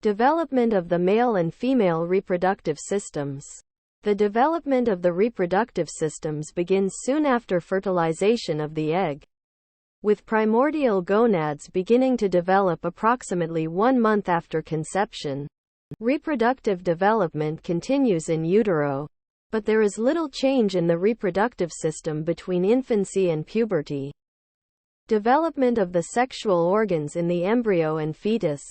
Development of the male and female reproductive systems. The development of the reproductive systems begins soon after fertilization of the egg, with primordial gonads beginning to develop approximately 1 month after conception. Reproductive development continues in utero, but there is little change in the reproductive system between infancy and puberty. Development of the sexual organs in the embryo and fetus.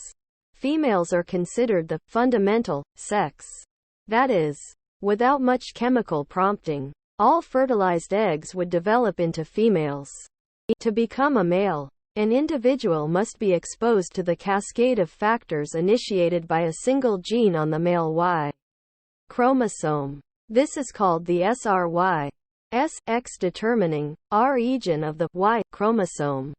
Females are considered the fundamental sex. That is, without much chemical prompting, all fertilized eggs would develop into females. To become a male, an individual must be exposed to the cascade of factors initiated by a single gene on the male Y chromosome. This is called the SRY. X determining region of the Y chromosome.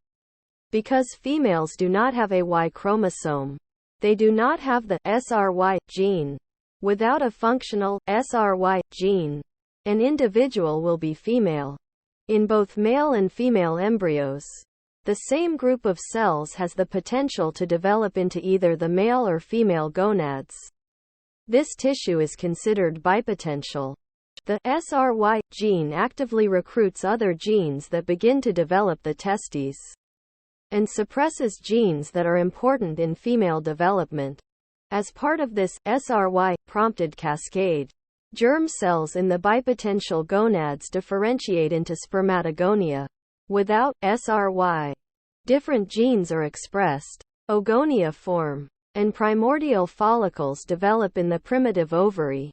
Because females do not have a Y chromosome, they do not have the SRY gene. Without a functional SRY gene, an individual will be female. In both male and female embryos, the same group of cells has the potential to develop into either the male or female gonads. This tissue is considered bipotential. The SRY gene actively recruits other genes that begin to develop the testes, and suppresses genes that are important in female development. As part of this SRY-prompted cascade, germ cells in the bipotential gonads differentiate into spermatogonia. Without SRY, different genes are expressed. Oogonia form, and primordial follicles develop in the primitive ovary.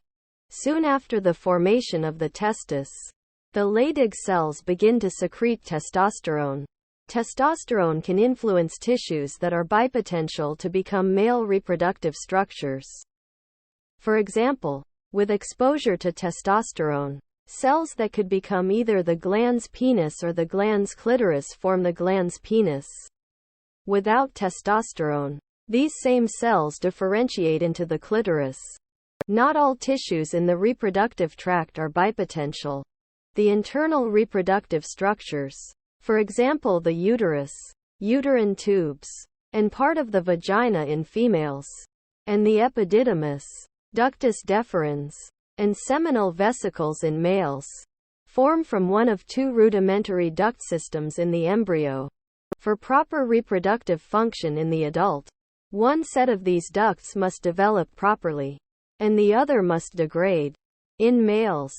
Soon after the formation of the testis, the Leydig cells begin to secrete testosterone. Testosterone can influence tissues that are bipotential to become male reproductive structures. For example, with exposure to testosterone, cells that could become either the glans penis or the glans clitoris form the glans penis. Without testosterone, these same cells differentiate into the clitoris. Not all tissues in the reproductive tract are bipotential. The internal reproductive structures, for example the uterus, uterine tubes, and part of the vagina in females, and the epididymis, ductus deferens, and seminal vesicles in males, form from one of 2 rudimentary duct systems in the embryo. For proper reproductive function in the adult, one set of these ducts must develop properly, and the other must degrade. In males,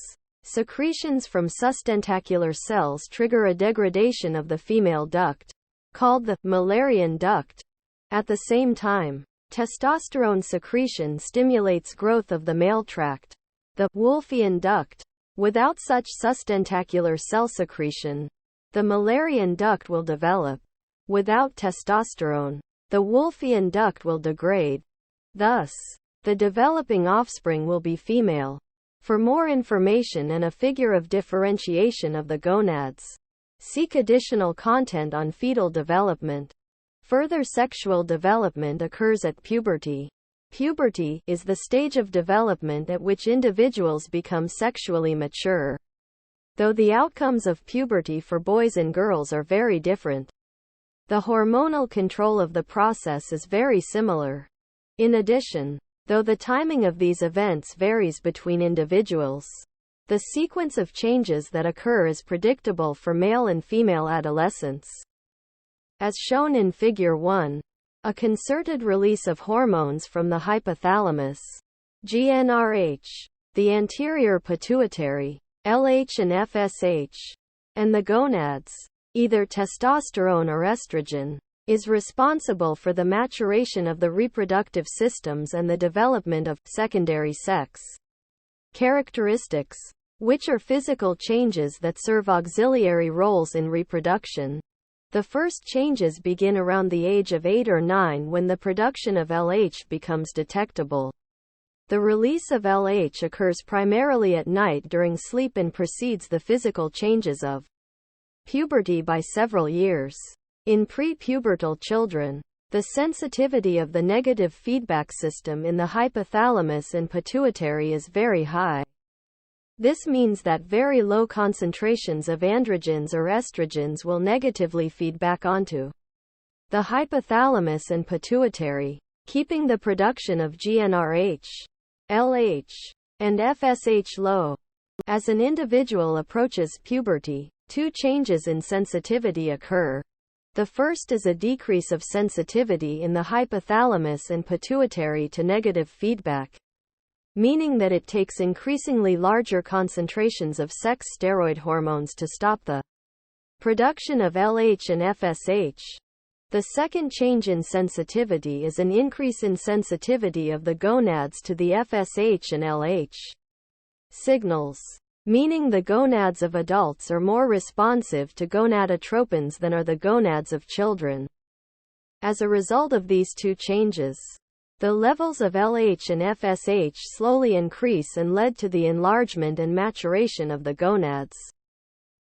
secretions from sustentacular cells trigger a degradation of the female duct, called the Müllerian duct. At the same time, testosterone secretion stimulates growth of the male tract, the Wolffian duct. Without such sustentacular cell secretion, the Müllerian duct will develop. Without testosterone, the Wolffian duct will degrade. Thus, the developing offspring will be female. For more information and a figure of differentiation of the gonads, seek additional content on fetal development. Further sexual development occurs at puberty. Puberty is the stage of development at which individuals become sexually mature. Though the outcomes of puberty for boys and girls are very different, the hormonal control of the process is very similar. In addition, though the timing of these events varies between individuals, the sequence of changes that occur is predictable for male and female adolescents. As shown in Figure 1, a concerted release of hormones from the hypothalamus, GnRH, the anterior pituitary, LH and FSH, and the gonads, either testosterone or estrogen, is responsible for the maturation of the reproductive systems and the development of secondary sex characteristics, which are physical changes that serve auxiliary roles in reproduction. The first changes begin around the age of 8 or 9 when the production of LH becomes detectable. The release of LH occurs primarily at night during sleep and precedes the physical changes of puberty by several years. In pre-pubertal children, the sensitivity of the negative feedback system in the hypothalamus and pituitary is very high. This means that very low concentrations of androgens or estrogens will negatively feed back onto the hypothalamus and pituitary. keeping the production of GnRH, LH, and FSH low. As an individual approaches puberty, two changes in sensitivity occur. The first is a decrease of sensitivity in the hypothalamus and pituitary to negative feedback, meaning that it takes increasingly larger concentrations of sex steroid hormones to stop the production of LH and FSH. The second change in sensitivity is an increase in sensitivity of the gonads to the FSH and LH signals, meaning the gonads of adults are more responsive to gonadotropins than are the gonads of children. As a result of these two changes, the levels of LH and FSH slowly increase and led to the enlargement and maturation of the gonads,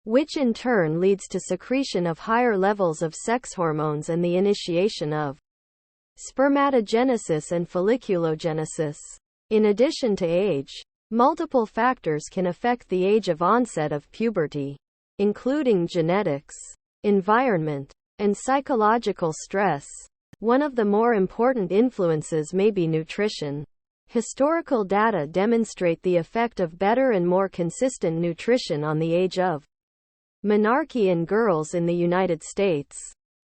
which in turn leads to secretion of higher levels of sex hormones and the initiation of spermatogenesis and folliculogenesis. In addition to age, multiple factors can affect the age of onset of puberty, including genetics, environment, and psychological stress. One of the more important influences may be nutrition. Historical data demonstrate the effect of better and more consistent nutrition on the age of menarche in girls in the United States,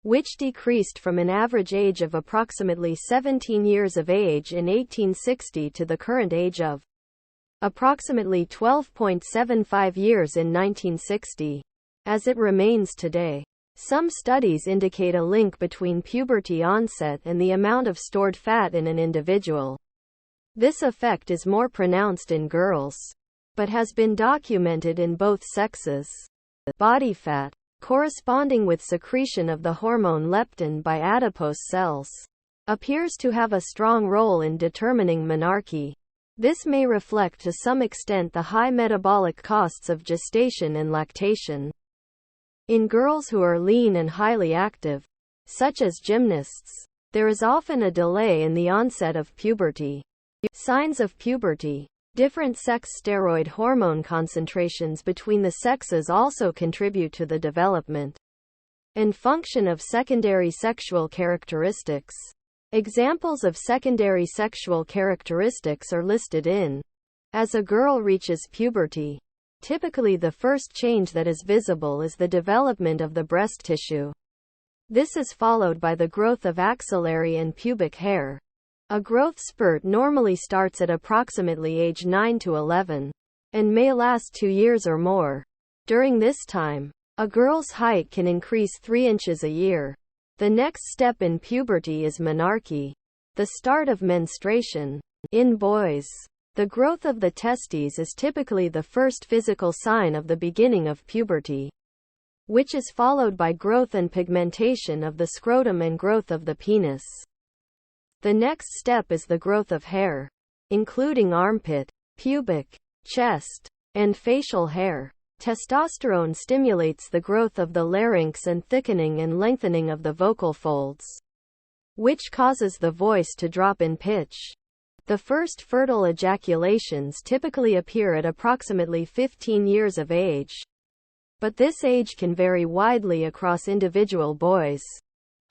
which decreased from an average age of approximately 17 years of age in 1860 to the current age of approximately 12.75 years in 1960, as it remains today. Some studies indicate a link between puberty onset and the amount of stored fat in an individual. This effect is more pronounced in girls, but has been documented in both sexes. Body fat, corresponding with secretion of the hormone leptin by adipose cells, appears to have a strong role in determining menarche. This may reflect to some extent the high metabolic costs of gestation and lactation. In girls who are lean and highly active, such as gymnasts, there is often a delay in the onset of puberty. Signs of puberty. Different sex steroid hormone concentrations between the sexes also contribute to the development and function of secondary sexual characteristics. Examples of secondary sexual characteristics are listed in. As a girl reaches puberty, typically the first change that is visible is the development of the breast tissue. This is followed by the growth of axillary and pubic hair. A growth spurt normally starts at approximately age 9 to 11, and may last 2 years or more. During this time, a girl's height can increase 3 inches a year. The next step in puberty is menarche, the start of menstruation. In boys, the growth of the testes is typically the first physical sign of the beginning of puberty, which is followed by growth and pigmentation of the scrotum and growth of the penis. The next step is the growth of hair, including armpit, pubic, chest, and facial hair. Testosterone stimulates the growth of the larynx and thickening and lengthening of the vocal folds, which causes the voice to drop in pitch. The first fertile ejaculations typically appear at approximately 15 years of age, but this age can vary widely across individual boys.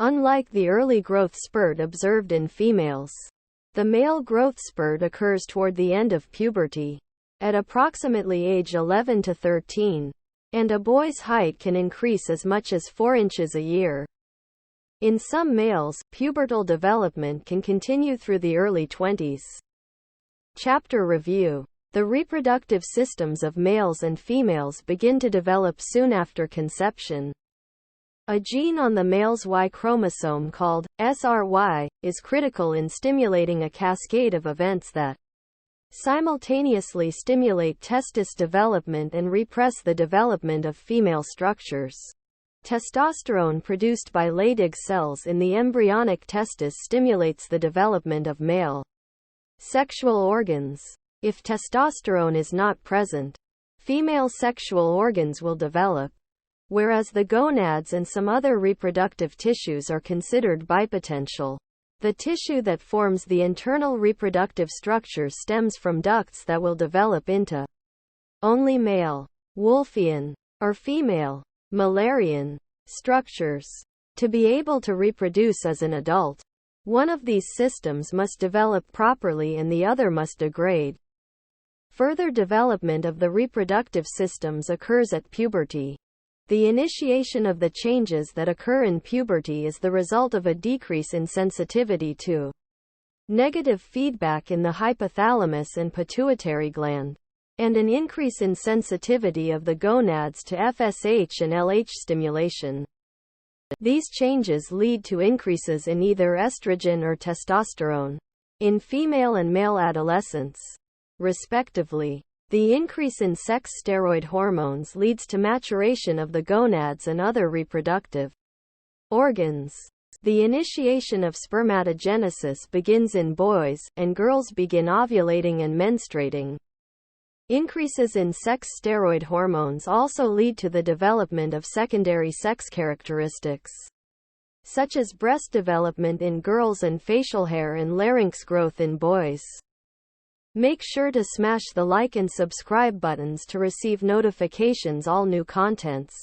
Unlike the early growth spurt observed in females, the male growth spurt occurs toward the end of puberty, at approximately age 11 to 13, and a boy's height can increase as much as 4 inches a year. In some males, pubertal development can continue through the early 20s. Chapter Review. The reproductive systems of males and females begin to develop soon after conception. A gene on the male's Y chromosome called SRY is critical in stimulating a cascade of events that simultaneously stimulate testis development and repress the development of female structures. Testosterone produced by Leydig cells in the embryonic testis stimulates the development of male sexual organs. If testosterone is not present, female sexual organs will develop, whereas the gonads and some other reproductive tissues are considered bipotential. The tissue that forms the internal reproductive structure stems from ducts that will develop into only male, Wolffian, or female, Müllerian, structures. To be able to reproduce as an adult, One of these systems must develop properly and the other must degrade. Further development of the reproductive systems occurs at puberty. The initiation of the changes that occur in puberty is the result of a decrease in sensitivity to negative feedback in the hypothalamus and pituitary gland, and an increase in sensitivity of the gonads to FSH and LH stimulation. These changes lead to increases in either estrogen or testosterone in female and male adolescents, respectively. The increase in sex steroid hormones leads to maturation of the gonads and other reproductive organs. The initiation of spermatogenesis begins in boys, and girls begin ovulating and menstruating. Increases in sex steroid hormones also lead to the development of secondary sex characteristics, such as breast development in girls and facial hair and larynx growth in boys. Make sure to smash the like and subscribe buttons to receive notifications all new contents.